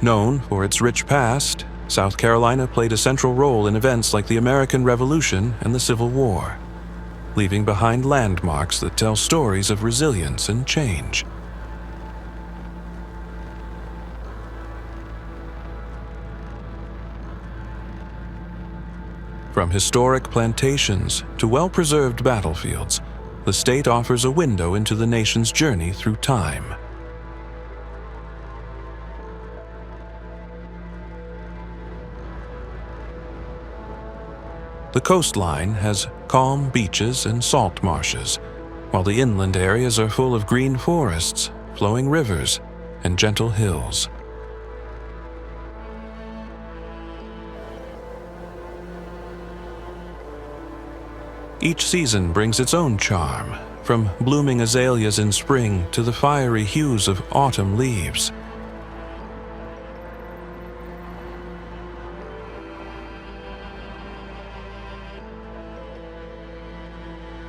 Known for its rich past, South Carolina played a central role in events like the American Revolution and the Civil War, leaving behind landmarks that tell stories of resilience and change. From historic plantations to well-preserved battlefields, the state offers a window into the nation's journey through time. The coastline has calm beaches and salt marshes, while the inland areas are full of green forests, flowing rivers, and gentle hills. Each season brings its own charm, from blooming azaleas in spring to the fiery hues of autumn leaves.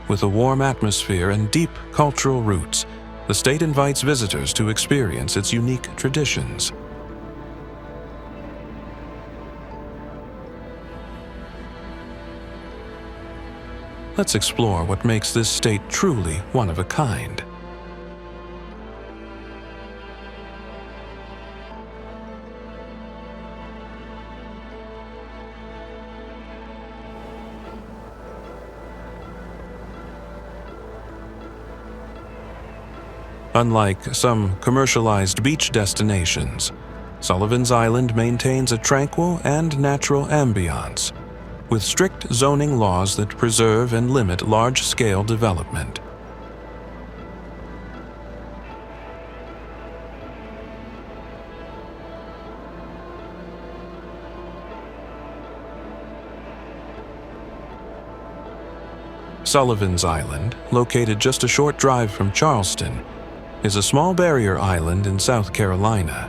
With a warm atmosphere and deep cultural roots, the state invites visitors to experience its unique traditions. Let's explore what makes this state truly one of a kind. Unlike some commercialized beach destinations, Sullivan's Island maintains a tranquil and natural ambiance, with strict zoning laws that preserve and limit large-scale development. Sullivan's Island, located just a short drive from Charleston, is a small barrier island in South Carolina.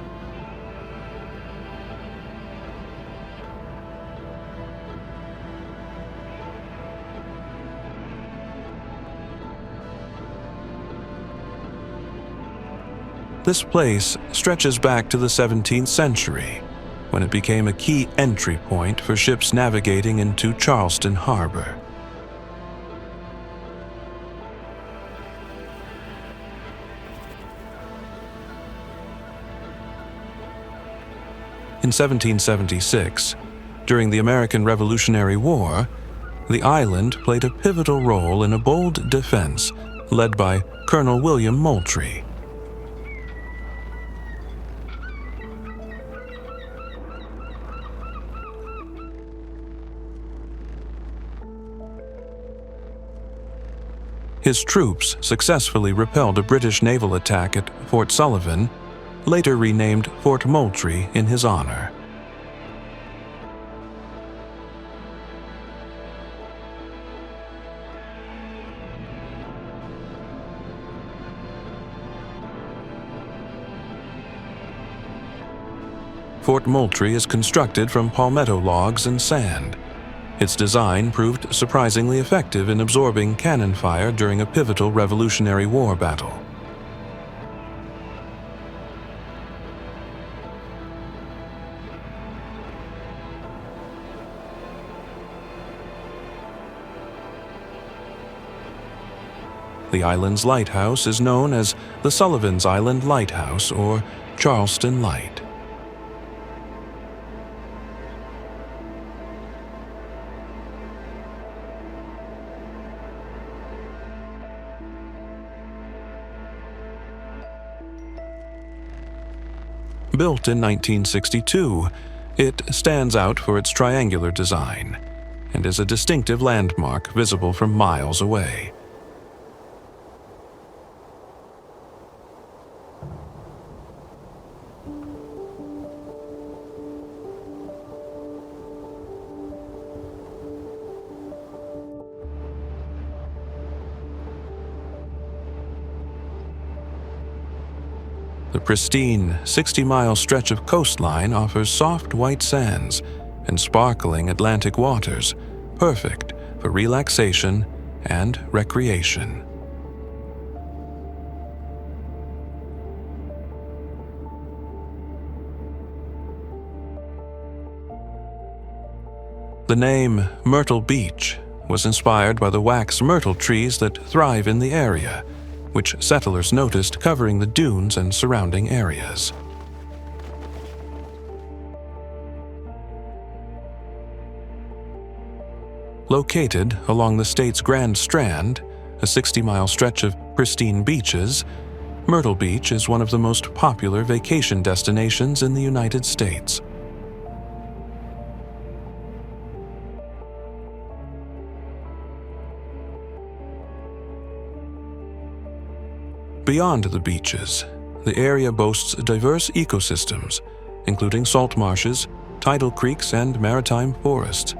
This place stretches back to the 17th century, when it became a key entry point for ships navigating into Charleston Harbor. In 1776, during the American Revolutionary War, the island played a pivotal role in a bold defense led by Colonel William Moultrie. His troops successfully repelled a British naval attack at Fort Sullivan, later renamed Fort Moultrie in his honor. Fort Moultrie is constructed from palmetto logs and sand. Its design proved surprisingly effective in absorbing cannon fire during a pivotal Revolutionary War battle. The island's lighthouse is known as the Sullivan's Island Lighthouse or Charleston Light. Built in 1962, it stands out for its triangular design and is a distinctive landmark visible from miles away. The pristine 60-mile stretch of coastline offers soft white sands and sparkling Atlantic waters, perfect for relaxation and recreation. The name Myrtle Beach was inspired by the wax myrtle trees that thrive in the area, which settlers noticed covering the dunes and surrounding areas. Located along the state's Grand Strand, a 60-mile stretch of pristine beaches, Myrtle Beach is one of the most popular vacation destinations in the United States. Beyond the beaches, the area boasts diverse ecosystems, including salt marshes, tidal creeks, and maritime forests.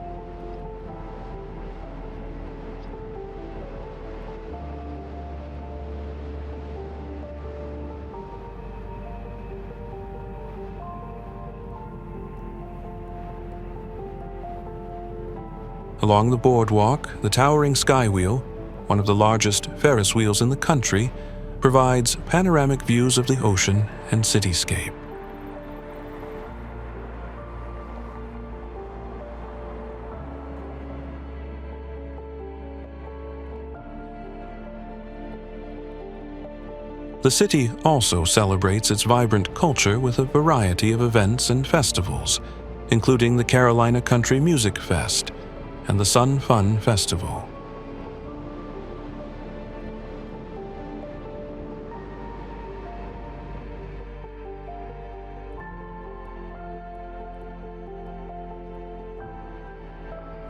Along the boardwalk, the towering Skywheel, one of the largest Ferris wheels in the country, provides panoramic views of the ocean and cityscape. The city also celebrates its vibrant culture with a variety of events and festivals, including the Carolina Country Music Fest and the Sun Fun Festival.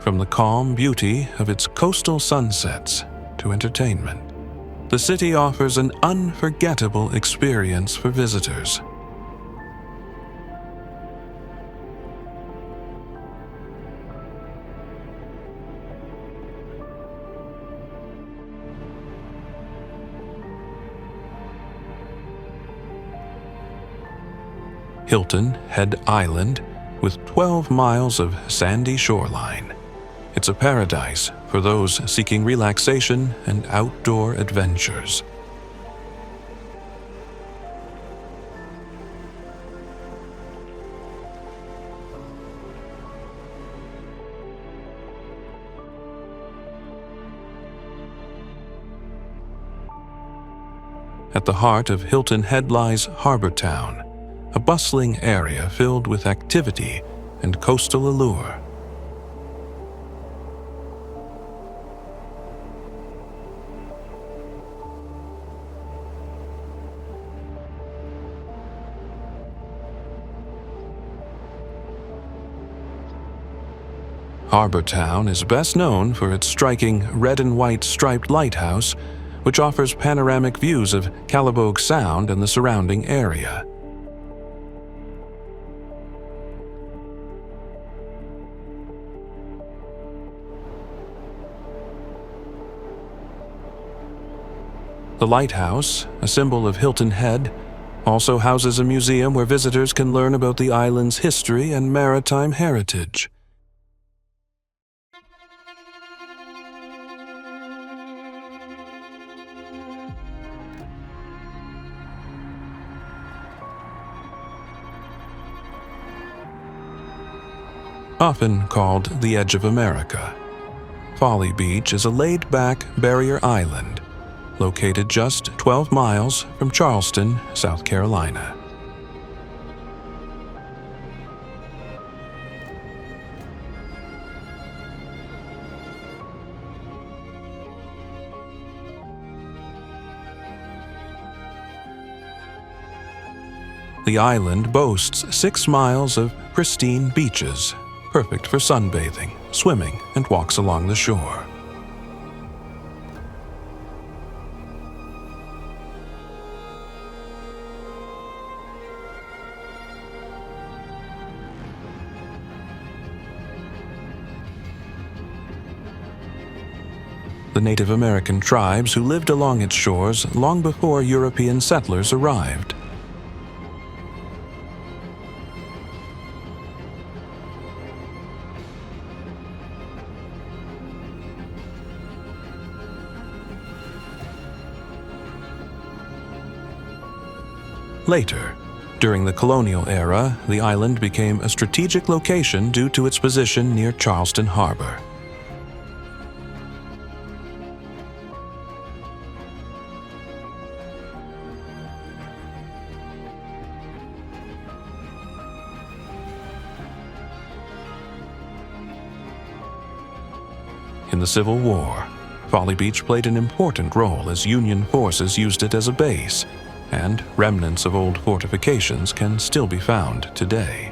From the calm beauty of its coastal sunsets to entertainment, the city offers an unforgettable experience for visitors. Hilton Head Island, with 12 miles of sandy shoreline. It's a paradise for those seeking relaxation and outdoor adventures. At the heart of Hilton Head lies Harbor Town, a bustling area filled with activity and coastal allure. Harbor Town is best known for its striking red and white striped lighthouse, which offers panoramic views of Calabogue Sound and the surrounding area. The lighthouse, a symbol of Hilton Head, also houses a museum where visitors can learn about the island's history and maritime heritage. Often called the Edge of America, Folly Beach is a laid-back barrier island located just 12 miles from Charleston, South Carolina. The island boasts 6 miles of pristine beaches, perfect for sunbathing, swimming, and walks along the shore. The Native American tribes who lived along its shores long before European settlers arrived. Later, During the colonial era, the island became a strategic location due to its position near Charleston Harbor. In the Civil War, Folly Beach played an important role as Union forces used it as a base, and remnants of old fortifications can still be found today.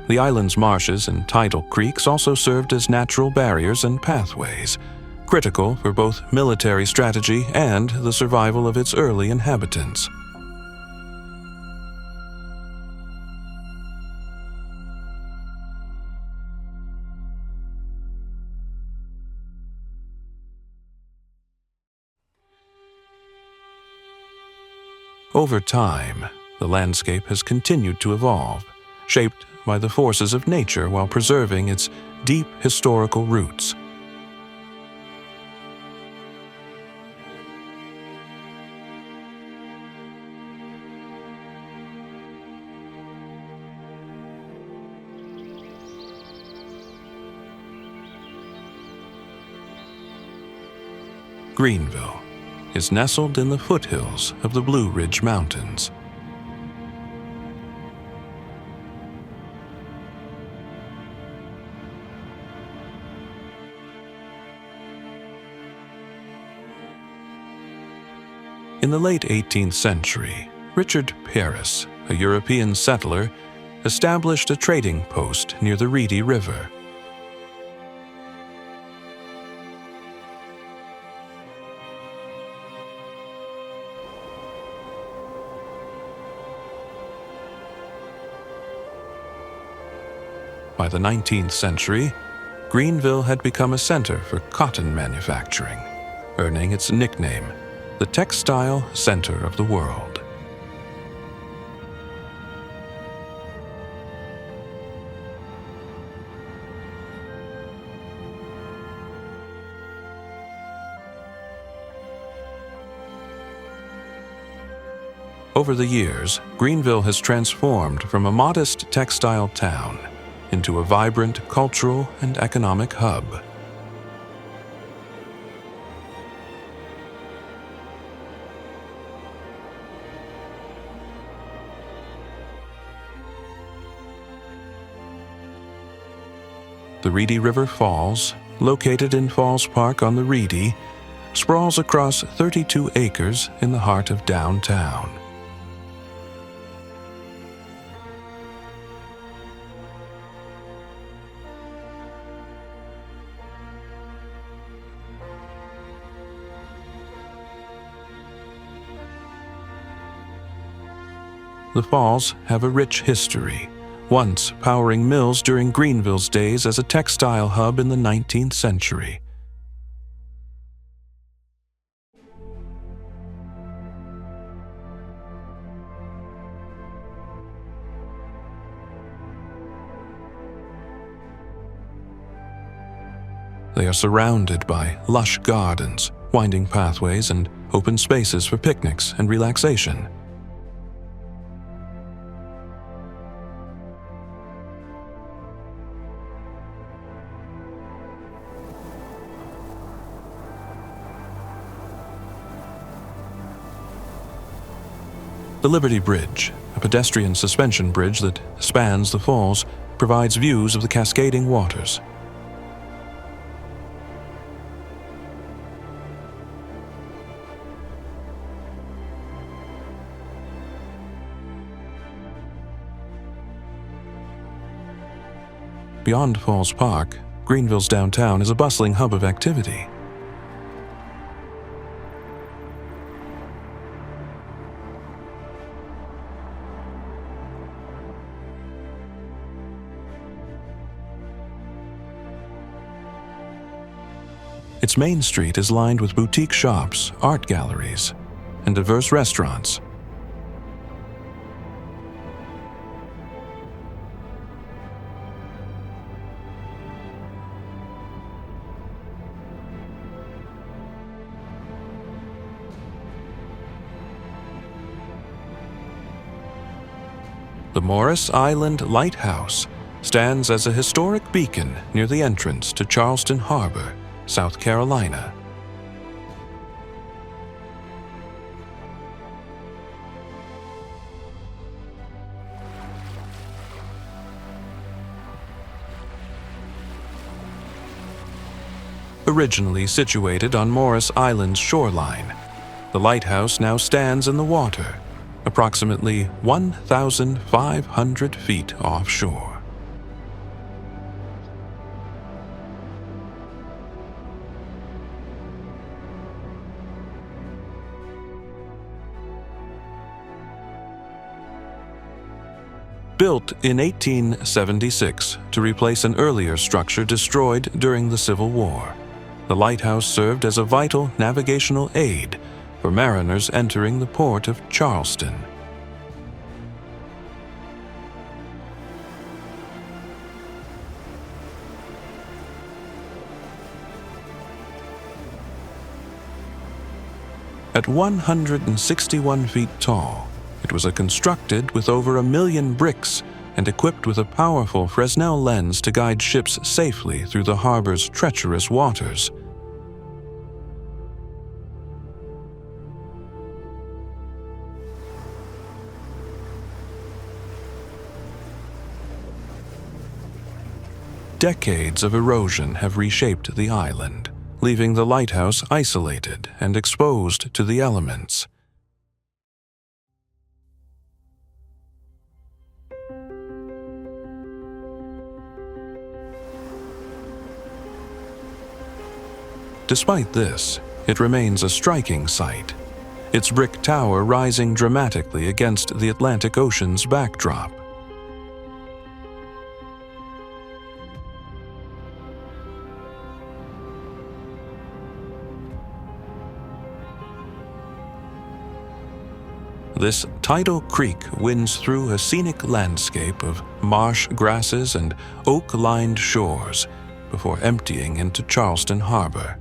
The island's marshes and tidal creeks also served as natural barriers and pathways, critical for both military strategy and the survival of its early inhabitants. Over time, the landscape has continued to evolve, shaped by the forces of nature while preserving its deep historical roots. Greenville is nestled in the foothills of the Blue Ridge Mountains. In the late 18th century, Richard Paris, a European settler, established a trading post near the Reedy River. By the 19th century, Greenville had become a center for cotton manufacturing, earning its nickname, the Textile Center of the World. Over the years, Greenville has transformed from a modest textile town into a vibrant cultural and economic hub. The Reedy River Falls, located in Falls Park on the Reedy, sprawls across 32 acres in the heart of downtown. The falls have a rich history, once powering mills during Greenville's days as a textile hub in the 19th century. They are surrounded by lush gardens, winding pathways, and open spaces for picnics and relaxation. The Liberty Bridge, a pedestrian suspension bridge that spans the falls, provides views of the cascading waters. Beyond Falls Park, Greenville's downtown is a bustling hub of activity. Its main street is lined with boutique shops, art galleries, and diverse restaurants. The Morris Island Lighthouse stands as a historic beacon near the entrance to Charleston Harbor, South Carolina. Originally situated on Morris Island's shoreline, the lighthouse now stands in the water, approximately 1,500 feet offshore. Built in 1876 to replace an earlier structure destroyed during the Civil War, the lighthouse served as a vital navigational aid for mariners entering the port of Charleston. At 161 feet tall, it was constructed with over 1 million bricks and equipped with a powerful Fresnel lens to guide ships safely through the harbor's treacherous waters. Decades of erosion have reshaped the island, leaving the lighthouse isolated and exposed to the elements. Despite this, it remains a striking sight, its brick tower rising dramatically against the Atlantic Ocean's backdrop. This tidal creek winds through a scenic landscape of marsh grasses and oak-lined shores before emptying into Charleston Harbor.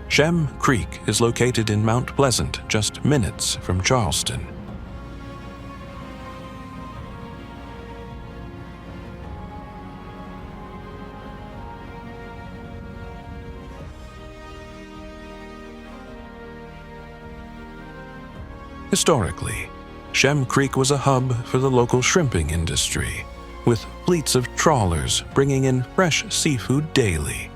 Shem Creek is located in Mount Pleasant, just minutes from Charleston. Historically, Shem Creek was a hub for the local shrimping industry, with fleets of trawlers bringing in fresh seafood daily.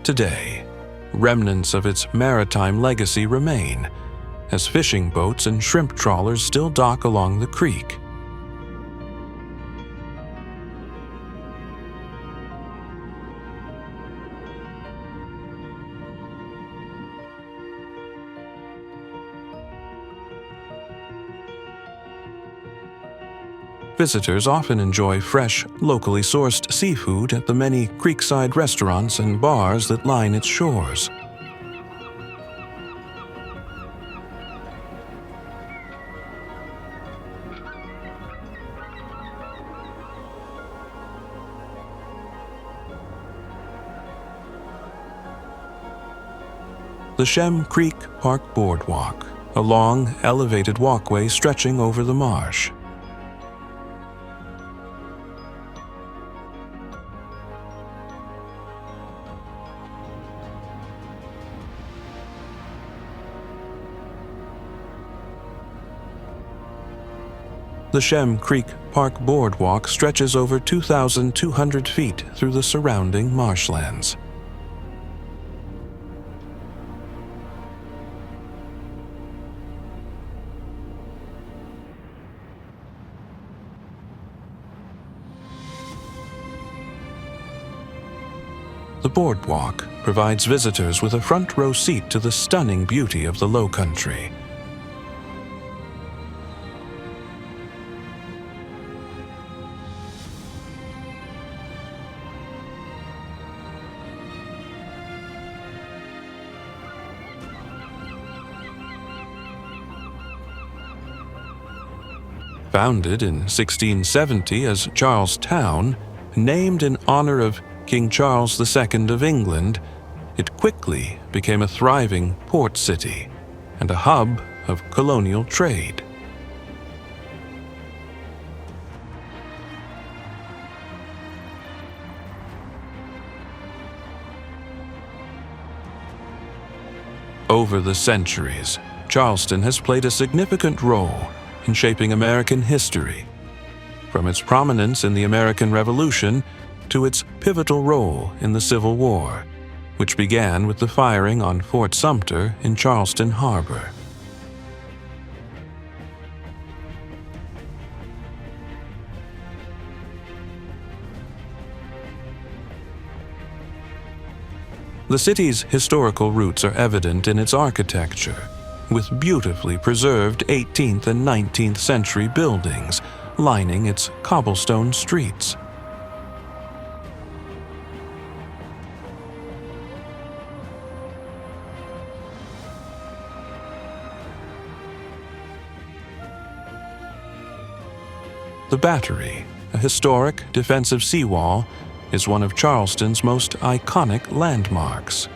Today, remnants of its maritime legacy remain, as fishing boats and shrimp trawlers still dock along the creek. Visitors often enjoy fresh, locally sourced seafood at the many creekside restaurants and bars that line its shores. The Shem Creek Park Boardwalk, a long, elevated walkway stretching over the marsh. The Shem Creek Park Boardwalk stretches over 2,200 feet through the surrounding marshlands. The boardwalk provides visitors with a front row seat to the stunning beauty of the Lowcountry. Founded in 1670 as Charlestown, named in honor of King Charles II of England, it quickly became a thriving port city and a hub of colonial trade. Over the centuries, Charleston has played a significant role in shaping American history, from its prominence in the American Revolution to its pivotal role in the Civil War, which began with the firing on Fort Sumter in Charleston Harbor. The city's historical roots are evident in its architecture, with beautifully preserved 18th and 19th century buildings lining its cobblestone streets. The Battery, a historic defensive seawall, is one of Charleston's most iconic landmarks.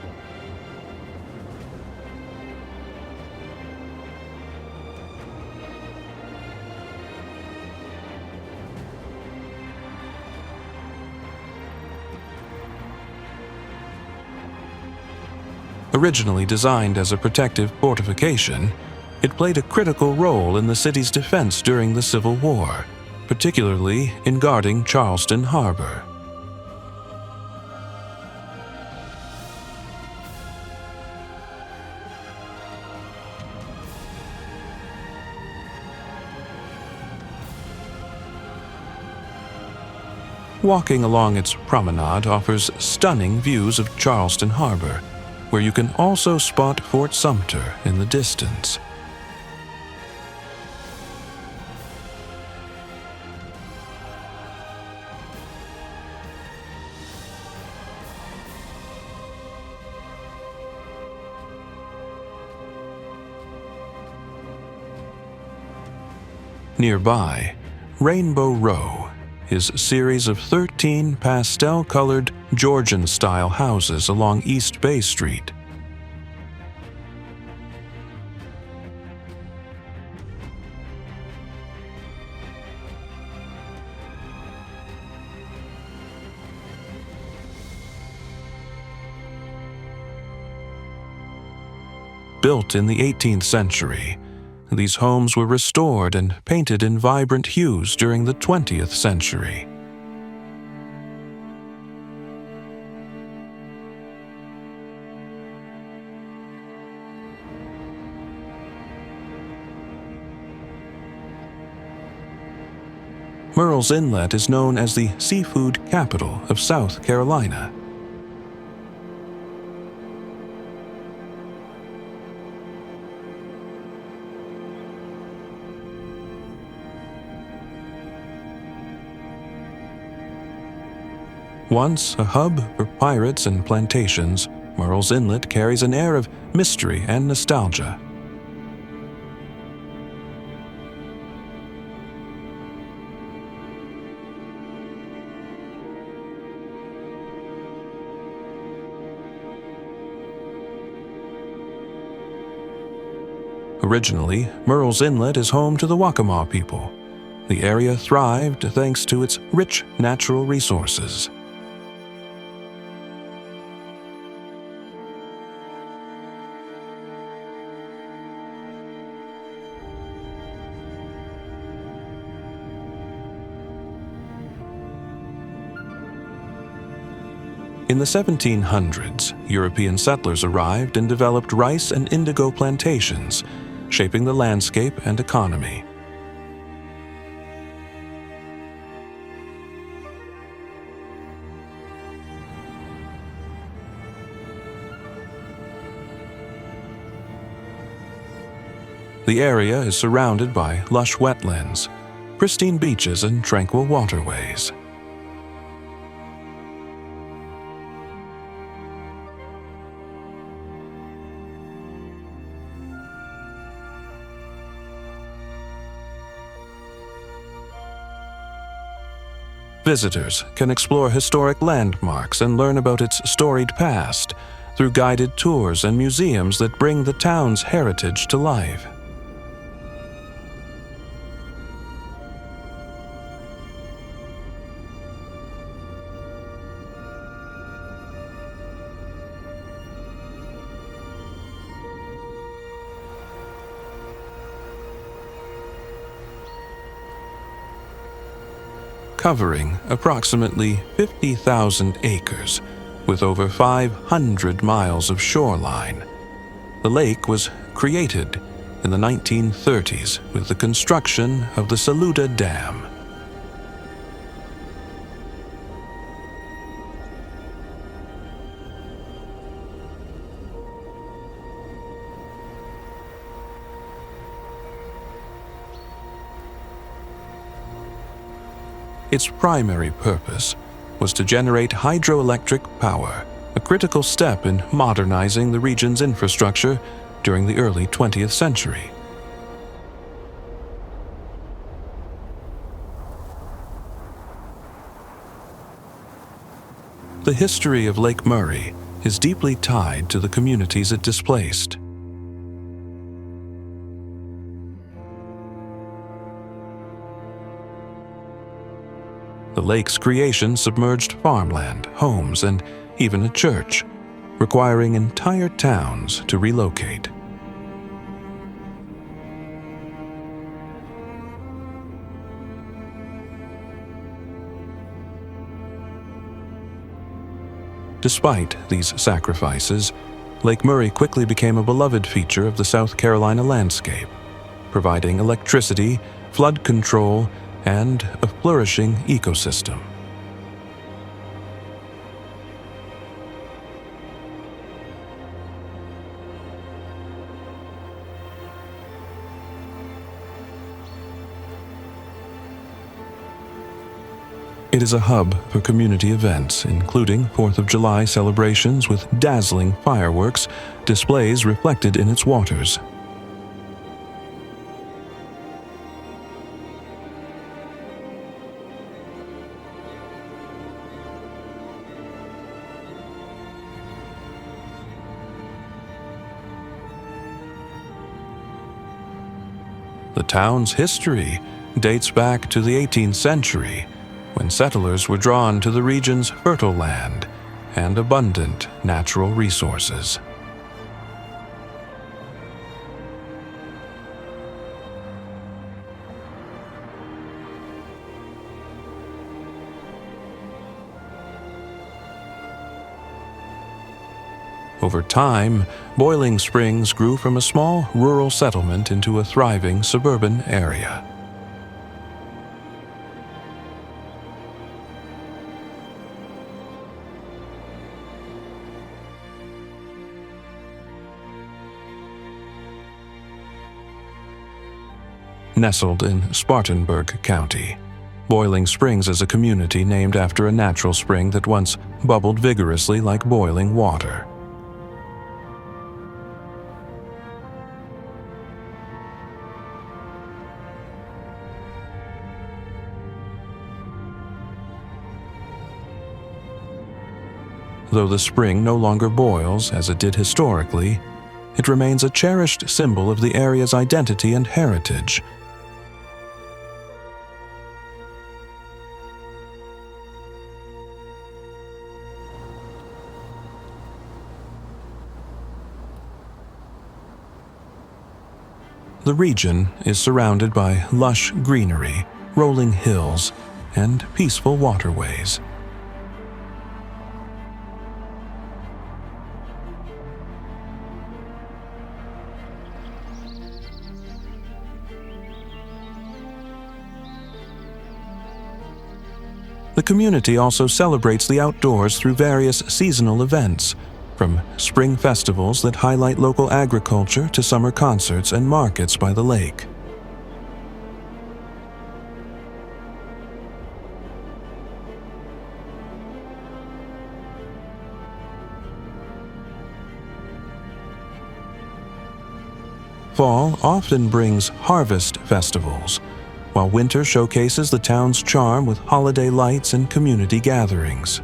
Originally designed as a protective fortification, it played a critical role in the city's defense during the Civil War, particularly in guarding Charleston Harbor. Walking along its promenade offers stunning views of Charleston Harbor, where you can also spot Fort Sumter in the distance. Nearby, Rainbow Row is a series of 13 pastel-colored Georgian-style houses along East Bay Street. Built in the 18th century, these homes were restored and painted in vibrant hues during the 20th century. Murrels Inlet is known as the seafood capital of South Carolina. Once a hub for pirates and plantations, Murrels Inlet carries an air of mystery and nostalgia. Originally, Murrels Inlet is home to the Waccamaw people. The area thrived thanks to its rich natural resources. In the 1700s, European settlers arrived and developed rice and indigo plantations, shaping the landscape and economy. The area is surrounded by lush wetlands, pristine beaches, and tranquil waterways. Visitors can explore historic landmarks and learn about its storied past through guided tours and museums that bring the town's heritage to life. Covering approximately 50,000 acres with over 500 miles of shoreline, the lake was created in the 1930s with the construction of the Saluda Dam. Its primary purpose was to generate hydroelectric power, a critical step in modernizing the region's infrastructure during the early 20th century. The history of Lake Murray is deeply tied to the communities it displaced. The lake's creation submerged farmland, homes, and even a church, requiring entire towns to relocate. Despite these sacrifices, Lake Murray quickly became a beloved feature of the South Carolina landscape, providing electricity, flood control, and a flourishing ecosystem. It is a hub for community events, including 4th of July celebrations with dazzling fireworks, displays reflected in its waters. The town's history dates back to the 18th century, when settlers were drawn to the region's fertile land and abundant natural resources. Over time, Boiling Springs grew from a small rural settlement into a thriving suburban area. Nestled in Spartanburg County, Boiling Springs is a community named after a natural spring that once bubbled vigorously like boiling water. Though the spring no longer boils as it did historically, it remains a cherished symbol of the area's identity and heritage. The region is surrounded by lush greenery, rolling hills, and peaceful waterways. The community also celebrates the outdoors through various seasonal events, from spring festivals that highlight local agriculture to summer concerts and markets by the lake. Fall often brings harvest festivals, while winter showcases the town's charm with holiday lights and community gatherings.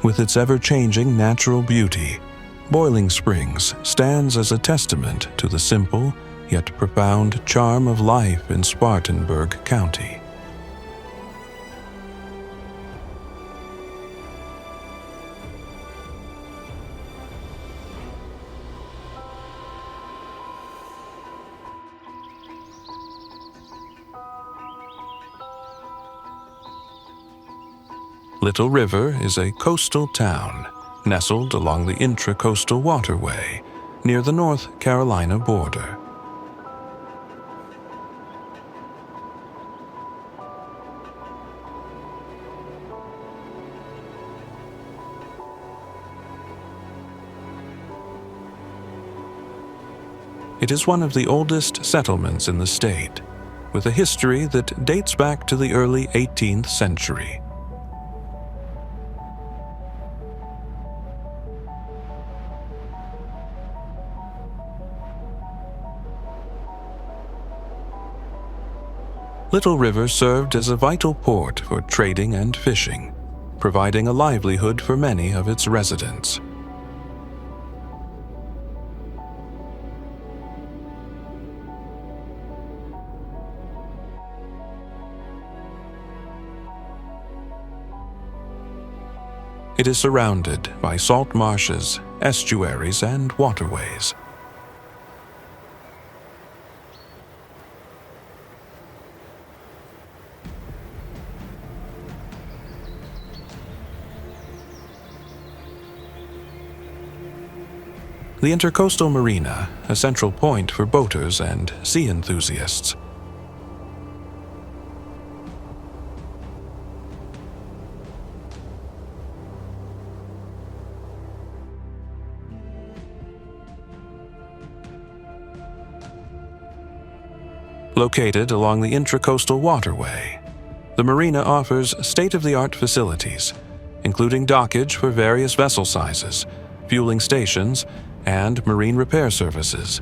With its ever-changing natural beauty, Boiling Springs stands as a testament to the simple yet profound charm of life in Spartanburg County. Little River is a coastal town nestled along the Intracoastal Waterway near the North Carolina border. It is one of the oldest settlements in the state, with a history that dates back to the early 18th century. Little River served as a vital port for trading and fishing, providing a livelihood for many of its residents. It is surrounded by salt marshes, estuaries, and waterways. The Intercoastal Marina, a central point for boaters and sea enthusiasts. Located along the Intracoastal Waterway, the marina offers state-of-the-art facilities, including dockage for various vessel sizes, fueling stations, and marine repair services.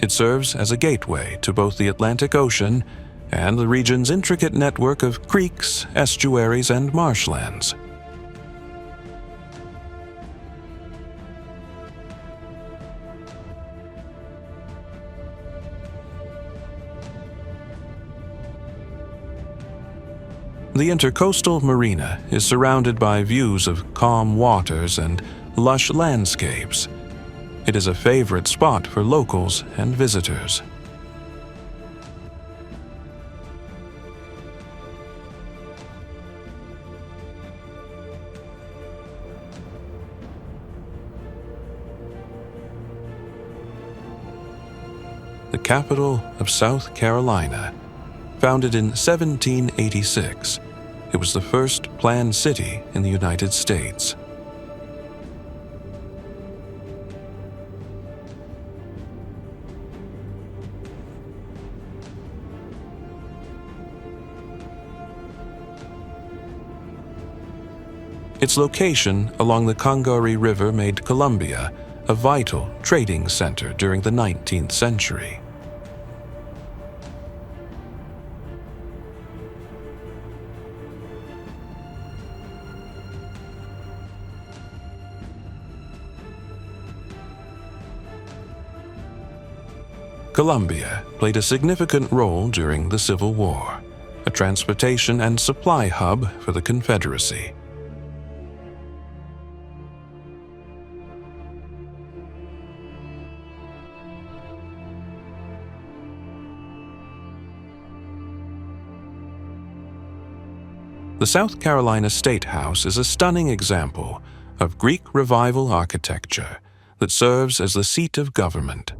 It serves as a gateway to both the Atlantic Ocean and the region's intricate network of creeks, estuaries, and marshlands. The Intercoastal Marina is surrounded by views of calm waters and lush landscapes. It is a favorite spot for locals and visitors. The capital of South Carolina. Founded in 1786, it was the first planned city in the United States. Its location along the Congaree River made Columbia a vital trading center during the 19th century. Columbia played a significant role during the Civil War, a transportation and supply hub for the Confederacy. The South Carolina State House is a stunning example of Greek Revival architecture that serves as the seat of government.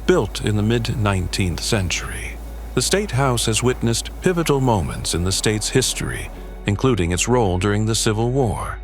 Built in the mid-19th century, the State House has witnessed pivotal moments in the state's history, including its role during the Civil War.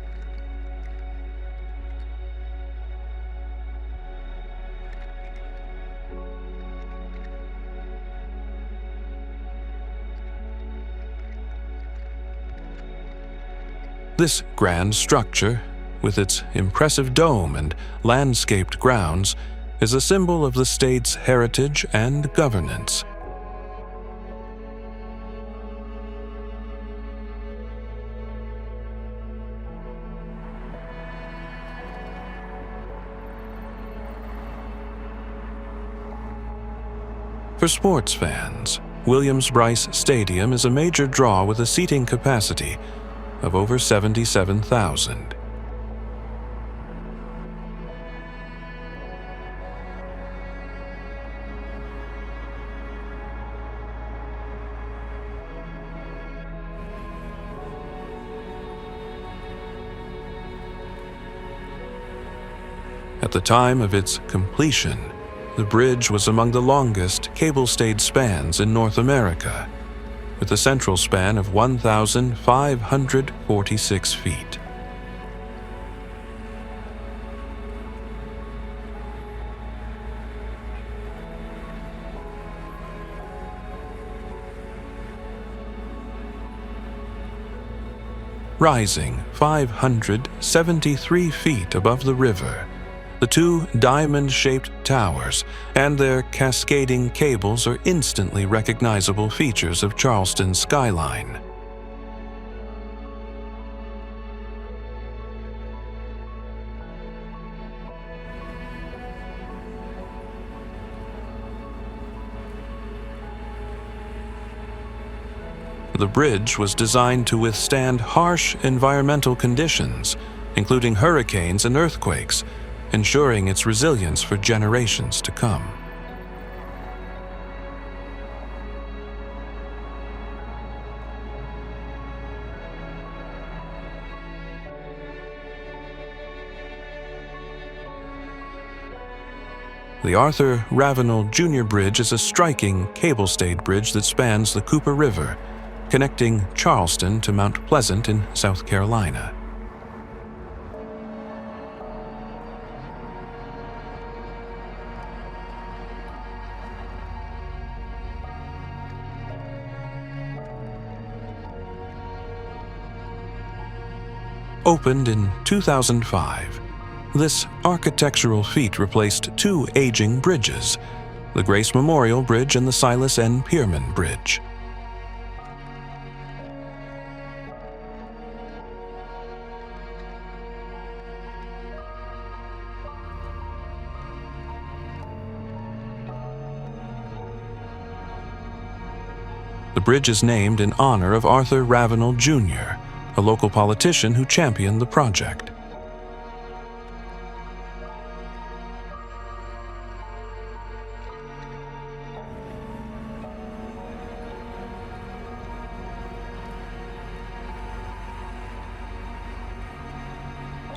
This grand structure, with its impressive dome and landscaped grounds, is a symbol of the state's heritage and governance. For sports fans, Williams-Brice Stadium is a major draw with a seating capacity of over 77,000. At the time of its completion, the bridge was among the longest cable-stayed spans in North America, with a central span of 1,546 feet. Rising 573 feet above the river, the two diamond-shaped towers and their cascading cables are instantly recognizable features of Charleston's skyline. The bridge was designed to withstand harsh environmental conditions, including hurricanes and earthquakes, ensuring its resilience for generations to come. The Arthur Ravenel Jr. Bridge is a striking cable-stayed bridge that spans the Cooper River, connecting Charleston to Mount Pleasant in South Carolina. Opened in 2005, this architectural feat replaced two aging bridges, the Grace Memorial Bridge and the Silas N. Pierman Bridge. The bridge is named in honor of Arthur Ravenel Jr., a local politician who championed the project.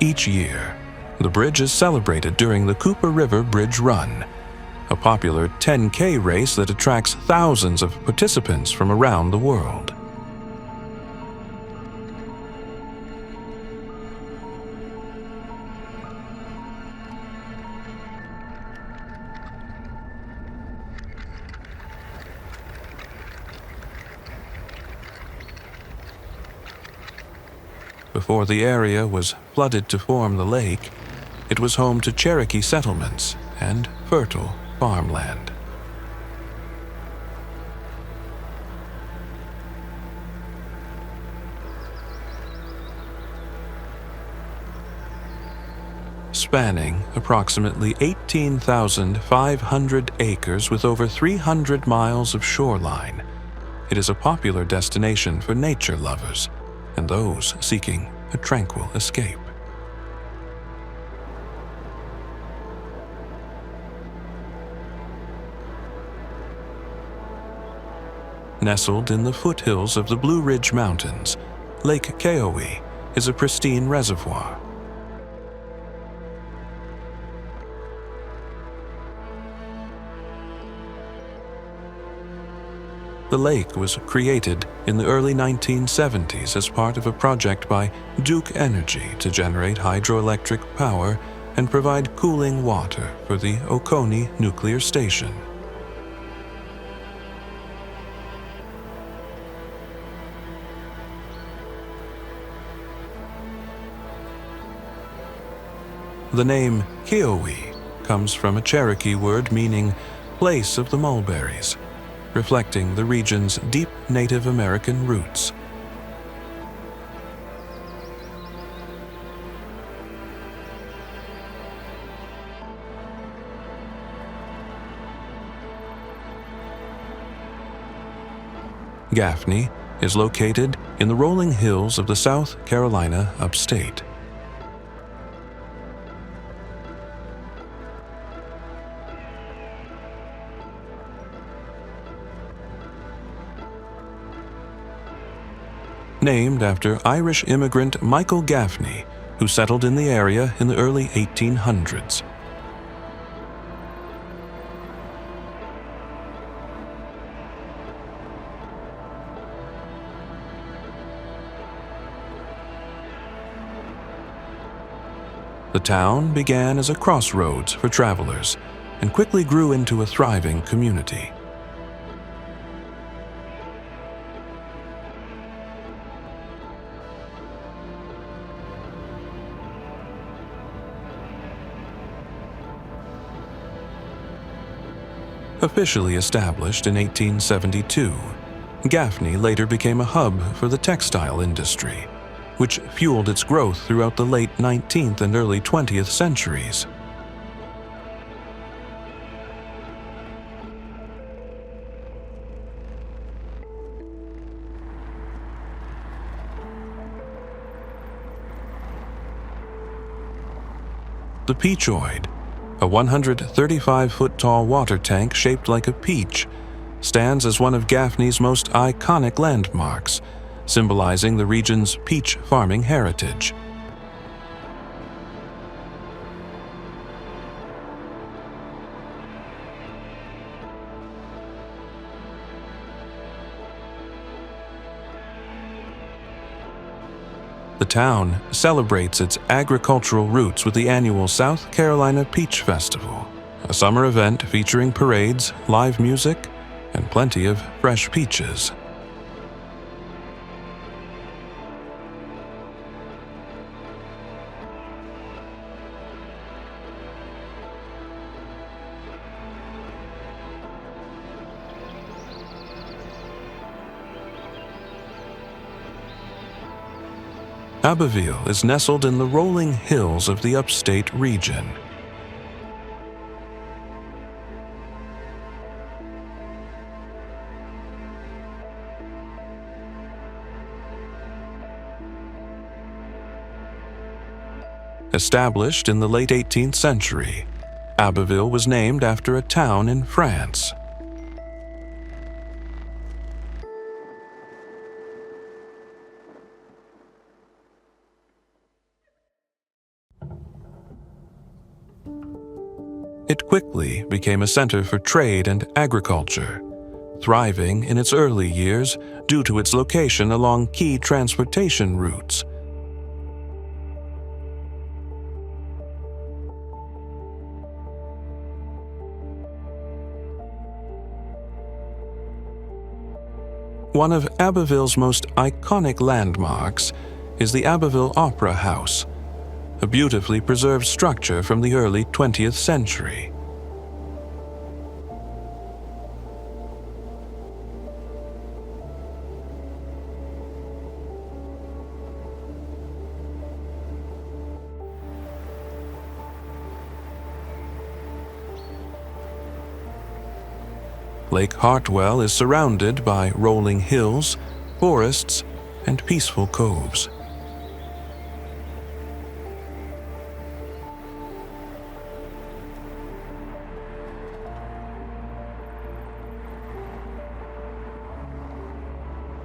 Each year, the bridge is celebrated during the Cooper River Bridge Run, a popular 10K race that attracts thousands of participants from around the world. Before the area was flooded to form the lake, it was home to Cherokee settlements and fertile farmland. Spanning approximately 18,500 acres with over 300 miles of shoreline, it is a popular destination for nature lovers and those seeking a tranquil escape. Nestled in the foothills of the Blue Ridge Mountains, Lake Keowee is a pristine reservoir. The lake was created in the early 1970s as part of a project by Duke Energy to generate hydroelectric power and provide cooling water for the Oconee nuclear station. The name Keowee comes from a Cherokee word meaning place of the mulberries, reflecting the region's deep Native American roots. Gaffney is located in the rolling hills of the South Carolina upstate. Named after Irish immigrant Michael Gaffney, who settled in the area in the early 1800s. The town began as a crossroads for travelers and quickly grew into a thriving community. Officially established in 1872, Gaffney later became a hub for the textile industry, which fueled its growth throughout the late 19th and early 20th centuries. The Peachoid, a 135-foot-tall water tank shaped like a peach, stands as one of Gaffney's most iconic landmarks, symbolizing the region's peach farming heritage. The town celebrates its agricultural roots with the annual South Carolina Peach Festival, a summer event featuring parades, live music, and plenty of fresh peaches. Abbeville is nestled in the rolling hills of the upstate region. Established in the late 18th century, Abbeville was named after a town in France. It quickly became a center for trade and agriculture, thriving in its early years due to its location along key transportation routes. One of Abbeville's most iconic landmarks is the Abbeville Opera House, a beautifully preserved structure from the early 20th century. Lake Hartwell is surrounded by rolling hills, forests, and peaceful coves.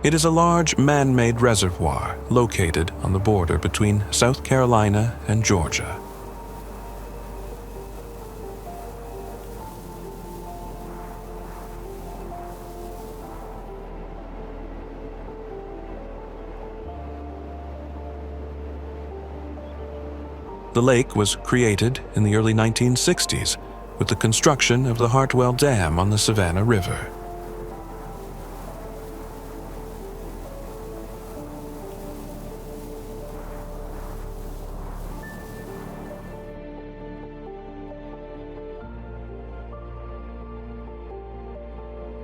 It is a large man-made reservoir located on the border between South Carolina and Georgia. The lake was created in the early 1960s with the construction of the Hartwell Dam on the Savannah River.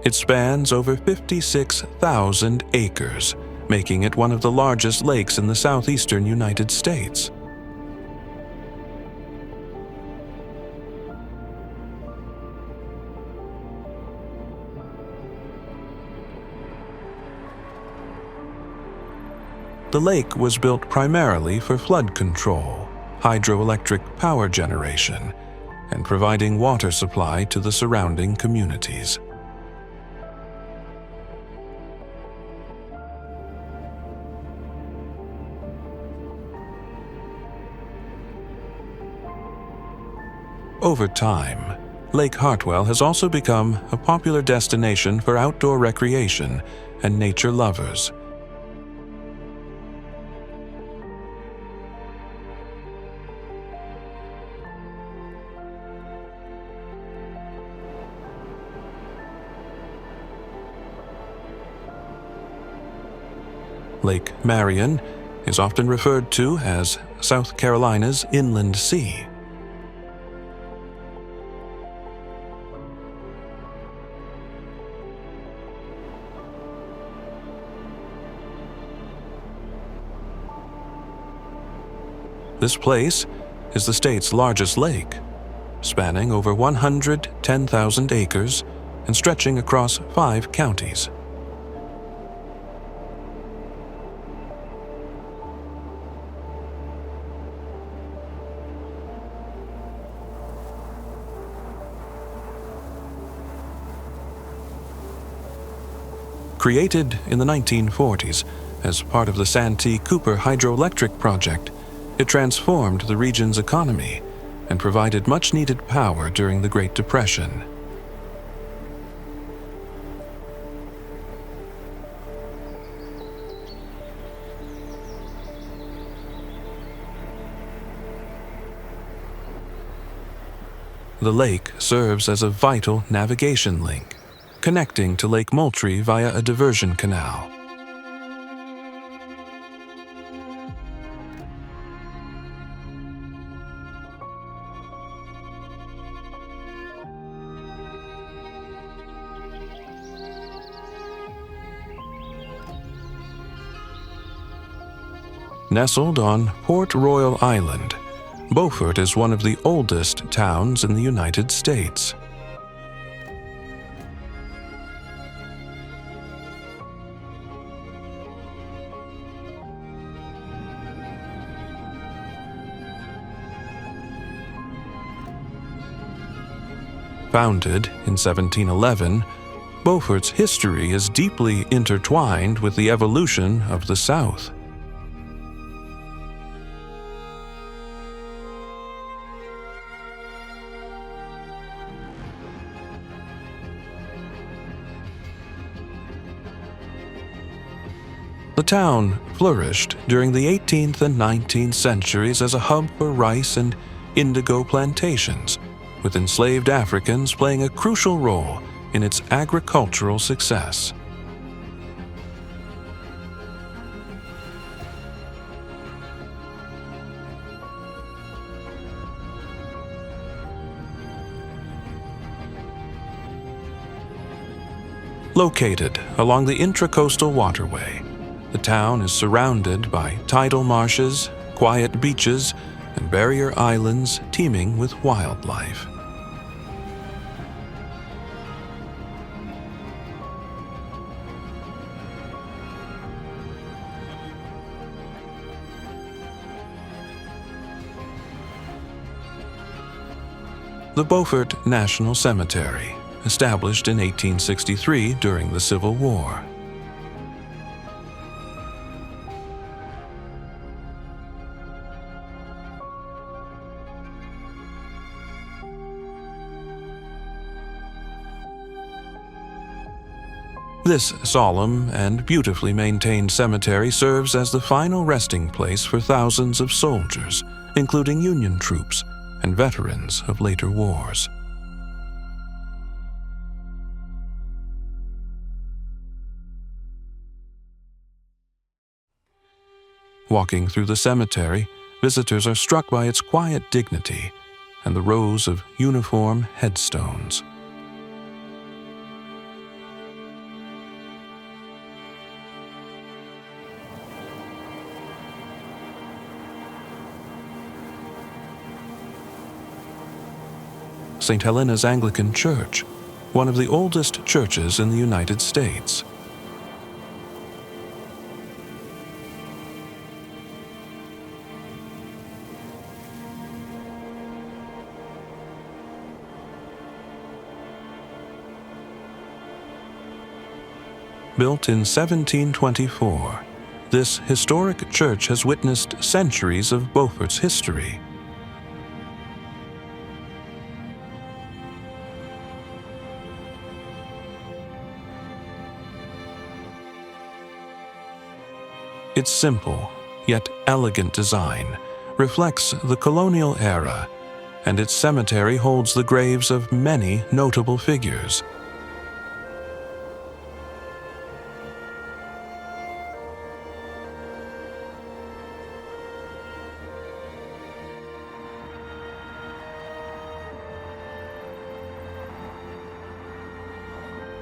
It spans over 56,000 acres, making it one of the largest lakes in the southeastern United States. The lake was built primarily for flood control, hydroelectric power generation, and providing water supply to the surrounding communities. Over time, Lake Hartwell has also become a popular destination for outdoor recreation and nature lovers. Lake Marion is often referred to as South Carolina's Inland Sea. This place is the state's largest lake, spanning over 110,000 acres and stretching across 5 counties. Created in the 1940s as part of the Santee Cooper hydroelectric project, it transformed the region's economy and provided much-needed power during the Great Depression. The lake serves as a vital navigation link, connecting to Lake Moultrie via a diversion canal. Nestled on Port Royal Island, Beaufort is one of the oldest towns in the United States. Founded in 1711, Beaufort's history is deeply intertwined with the evolution of the South. The town flourished during the 18th and 19th centuries as a hub for rice and indigo plantations, with enslaved Africans playing a crucial role in its agricultural success. Located along the Intracoastal Waterway, the town is surrounded by tidal marshes, quiet beaches, and barrier islands teeming with wildlife. The Beaufort National Cemetery, established in 1863 during the Civil War. This solemn and beautifully maintained cemetery serves as the final resting place for thousands of soldiers, including Union troops and veterans of later wars. Walking through the cemetery, visitors are struck by its quiet dignity and the rows of uniform headstones. St. Helena's Anglican Church, one of the oldest churches in the United States. Built in 1724, this historic church has witnessed centuries of Beaufort's history. Its simple, yet elegant design reflects the colonial era, and its cemetery holds the graves of many notable figures.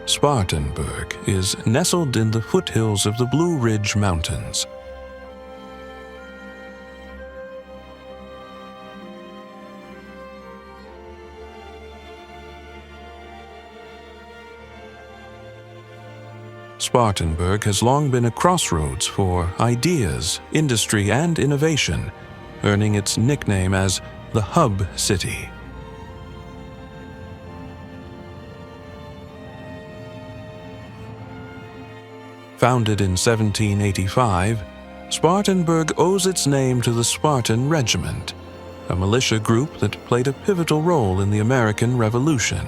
Spartanburg is nestled in the foothills of the Blue Ridge Mountains. Spartanburg has long been a crossroads for ideas, industry, and innovation, earning its nickname as the Hub City. Founded in 1785, Spartanburg owes its name to the Spartan Regiment, a militia group that played a pivotal role in the American Revolution.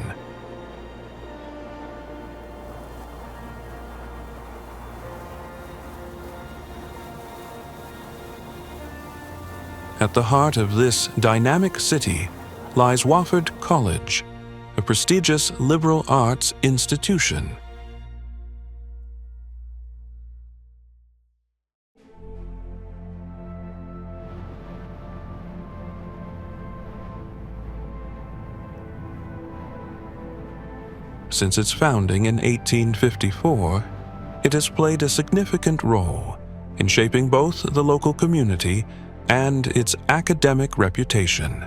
At the heart of this dynamic city lies Wofford College, a prestigious liberal arts institution. Since its founding in 1854, it has played a significant role in shaping both the local community and its academic reputation.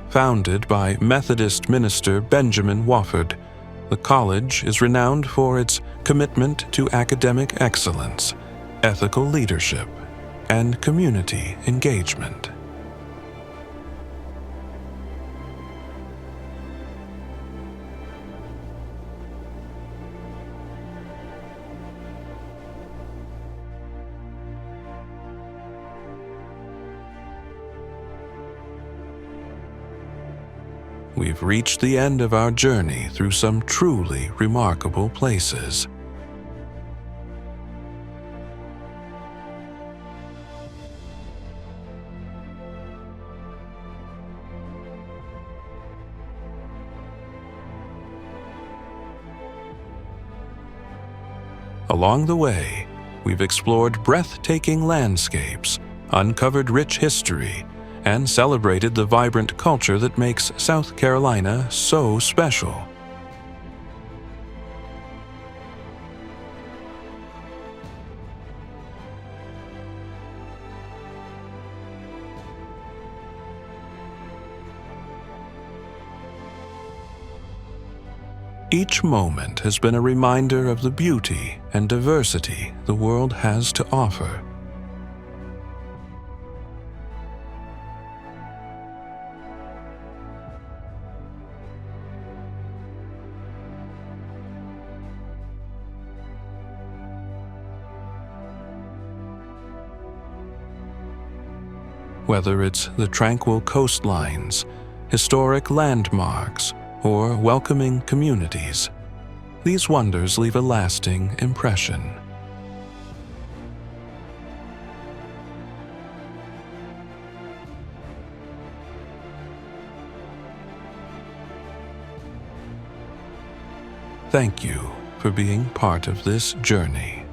Founded by Methodist minister Benjamin Wofford, the college is renowned for its commitment to academic excellence, ethical leadership, and community engagement. We've reached the end of our journey through some truly remarkable places. Along the way, we've explored breathtaking landscapes, uncovered rich history, and celebrated the vibrant culture that makes South Carolina so special. Each moment has been a reminder of the beauty and diversity the world has to offer. Whether it's the tranquil coastlines, historic landmarks, or welcoming communities, these wonders leave a lasting impression. Thank you for being part of this journey.